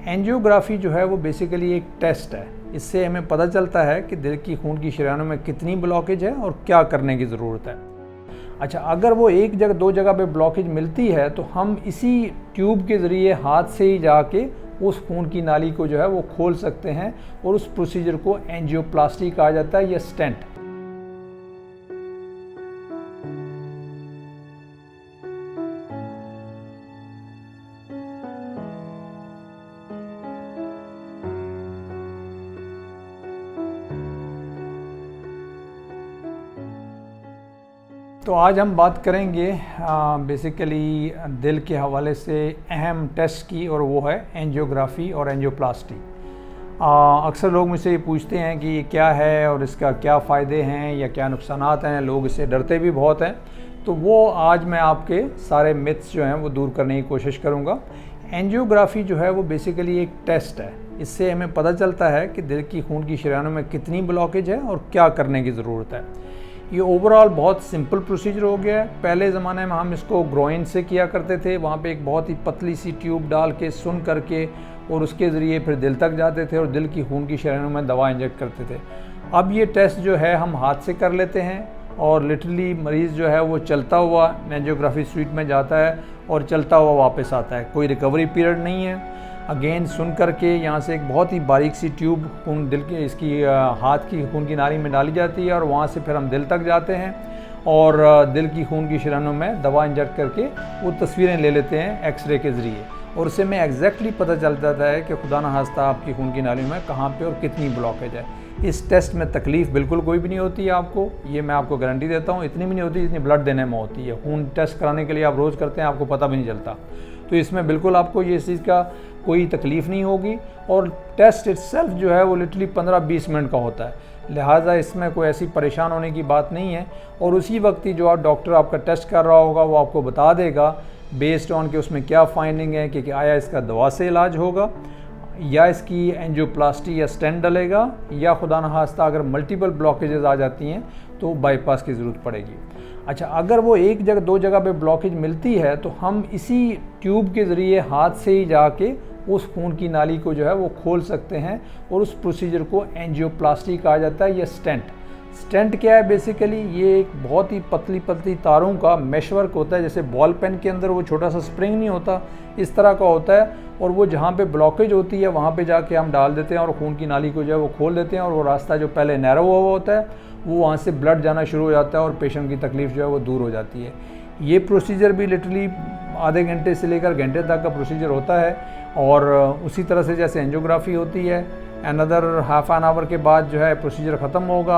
Angiography जो है वो बेसिकली एक टेस्ट है। इससे हमें पता चलता है कि दिल की खून की शरीयानों में कितनी ब्लॉकेज है और क्या करने की ज़रूरत है। अच्छा, अगर वो एक जगह दो जगह पे ब्लॉकेज मिलती है तो हम इसी ट्यूब के ज़रिए हाथ से ही जाके उस खून की नाली को जो है वो खोल सकते हैं और उस प्रोसीजर को एंजियोप्लास्टी कहा जाता है या स्टेंट। तो आज हम बात करेंगे बेसिकली दिल के हवाले से अहम टेस्ट की, और वो है एंजियोग्राफी और एंजियोप्लास्टी। अक्सर लोग मुझसे ये पूछते हैं कि ये क्या है और इसका क्या फ़ायदे हैं या क्या नुकसानात हैं। लोग इससे डरते भी बहुत हैं, तो वो आज मैं आपके सारे मिथ्स जो हैं वो दूर करने की कोशिश करूँगा। एंजियोग्राफी जो है वो बेसिकली एक टेस्ट है। इससे हमें पता चलता है कि दिल की खून की शरीयानों में कितनी ब्लॉकेज है और क्या करने की ज़रूरत है। ये ओवरऑल बहुत सिंपल प्रोसीजर हो गया है। पहले ज़माने में हम इसको ग्रोइन से किया करते थे, वहाँ पे एक बहुत ही पतली सी ट्यूब डाल के सुन करके और उसके ज़रिए फिर दिल तक जाते थे और दिल की खून की शरीयानों में दवा इंजेक्ट करते थे। अब ये टेस्ट जो है हम हाथ से कर लेते हैं और लिटरली मरीज़ जो है वो चलता हुआ एंजियोग्राफी स्वीट में जाता है और चलता हुआ वापस आता है। कोई रिकवरी पीरियड नहीं है। अगेन सुन करके यहाँ से एक बहुत ही बारीक सी ट्यूब खून दिल के इसकी हाथ की खून की नाली में डाली जाती है और वहाँ से फिर हम दिल तक जाते हैं और दिल की खून की शरीयानों में दवा इंजेक्ट करके वो तस्वीरें ले लेते हैं एक्सरे के ज़रिए, और उससे हमें एग्जैक्टली पता चल जाता है कि खुदा न खास्ता आपकी खून की नाली में कहाँ पे और कितनी ब्लॉकेज है। इस टेस्ट में तकलीफ़ बिल्कुल कोई भी नहीं होती है आपको, ये मैं आपको गारंटी देता हूँ। इतनी भी नहीं होती जितनी ब्लड देने में होती है। खून टेस्ट कराने के लिए आप रोज़ करते हैं, आपको पता भी नहीं चलता। तो इसमें बिल्कुल आपको ये चीज़ का कोई तकलीफ़ नहीं होगी, और टेस्ट इटसेल्फ जो है वो लिटरली 15-20 मिनट का होता है। लिहाजा इसमें कोई ऐसी परेशान होने की बात नहीं है। और उसी वक्त ही जो आप डॉक्टर आपका टेस्ट कर रहा होगा वो आपको बता देगा बेस्ड ऑन कि उसमें क्या फाइंडिंग है कि आया इसका दवा से इलाज होगा या इसकी एंजियोप्लास्टी या स्टेंट डलेगा, या खुदा न खास्ता अगर मल्टीपल ब्लॉकेजेस आ जाती हैं तो बाईपास की ज़रूरत पड़ेगी। अच्छा, अगर वो एक जगह दो जगह पे ब्लॉकेज मिलती है तो हम इसी ट्यूब के ज़रिए हाथ से ही जाके उस खून की नाली को जो है वो खोल सकते हैं और उस प्रोसीजर को एंजियोप्लास्टी कहा जाता है या स्टेंट। स्टेंट क्या है? बेसिकली ये एक बहुत ही पतली पतली तारों का मेशवर्क होता है। जैसे बॉल पेन के अंदर वो छोटा सा स्प्रिंग नहीं होता, इस तरह का होता है, और वो जहाँ पे ब्लॉकेज होती है वहाँ पे जाके हम डाल देते हैं और खून की नाली को जो है वो खोल देते हैं, और वो रास्ता जो पहले नैरो हुआ होता है वो वहाँ से ब्लड जाना शुरू हो जाता है और पेशेंट की तकलीफ़ जो है वो दूर हो जाती है। ये प्रोसीजर भी लिटरली आधे घंटे से लेकर घंटे तक का प्रोसीजर होता है, और उसी तरह से जैसे एंजियोग्राफी होती है, अनदर हाफ एन आवर के बाद जो है प्रोसीजर ख़त्म होगा।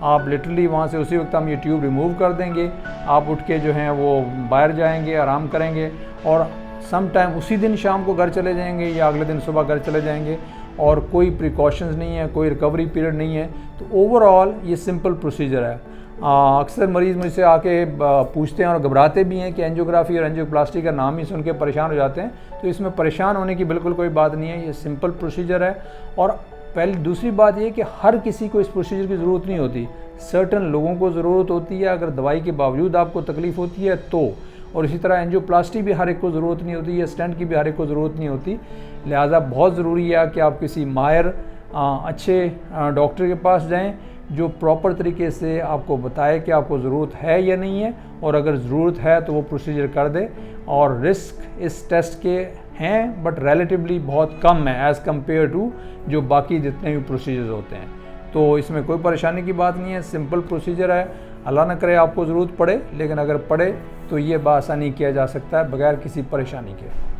आप लिटरली वहाँ से उसी वक्त हम ये ट्यूब रिमूव कर देंगे, आप उठ के जो हैं वो बाहर जाएंगे, आराम करेंगे, और सम टाइम उसी दिन शाम को घर चले जाएंगे या अगले दिन सुबह घर चले जाएंगे, और कोई प्रिकॉशंस नहीं है, कोई रिकवरी पीरियड नहीं है। तो ओवरऑल ये सिंपल प्रोसीजर है। अक्सर मरीज़ मुझसे आके पूछते हैं और घबराते भी हैं कि एंजियोग्राफी और एंजियोप्लास्टी का नाम ही सुन के परेशान हो जाते हैं। तो इसमें परेशान होने की बिल्कुल कोई बात नहीं है, ये सिंपल प्रोसीजर है। और पहली दूसरी बात ये कि हर किसी को इस प्रोसीजर की ज़रूरत नहीं होती, सर्टन लोगों को ज़रूरत होती है। अगर दवाई के बावजूद आपको तकलीफ़ होती है तो, और इसी तरह एंजियोप्लास्टी भी हर एक को ज़रूरत नहीं होती है, स्टेंट की भी हर एक को ज़रूरत नहीं होती। लिहाजा बहुत ज़रूरी है कि आप किसी माहिर अच्छे डॉक्टर के पास जाएं जो प्रॉपर तरीके से आपको बताए कि आपको ज़रूरत है या नहीं है, और अगर ज़रूरत है तो वो प्रोसीजर कर दे। और रिस्क इस टेस्ट के हैं बट रिलेटिवली बहुत कम है एज़ कम्पेयर टू जो बाकी जितने भी प्रोसीजर्स होते हैं। तो इसमें कोई परेशानी की बात नहीं है, सिंपल प्रोसीजर है। अल्लाह न करे आपको ज़रूरत पड़े, लेकिन अगर पड़े तो ये बआसानी किया जा सकता है बगैर किसी परेशानी के।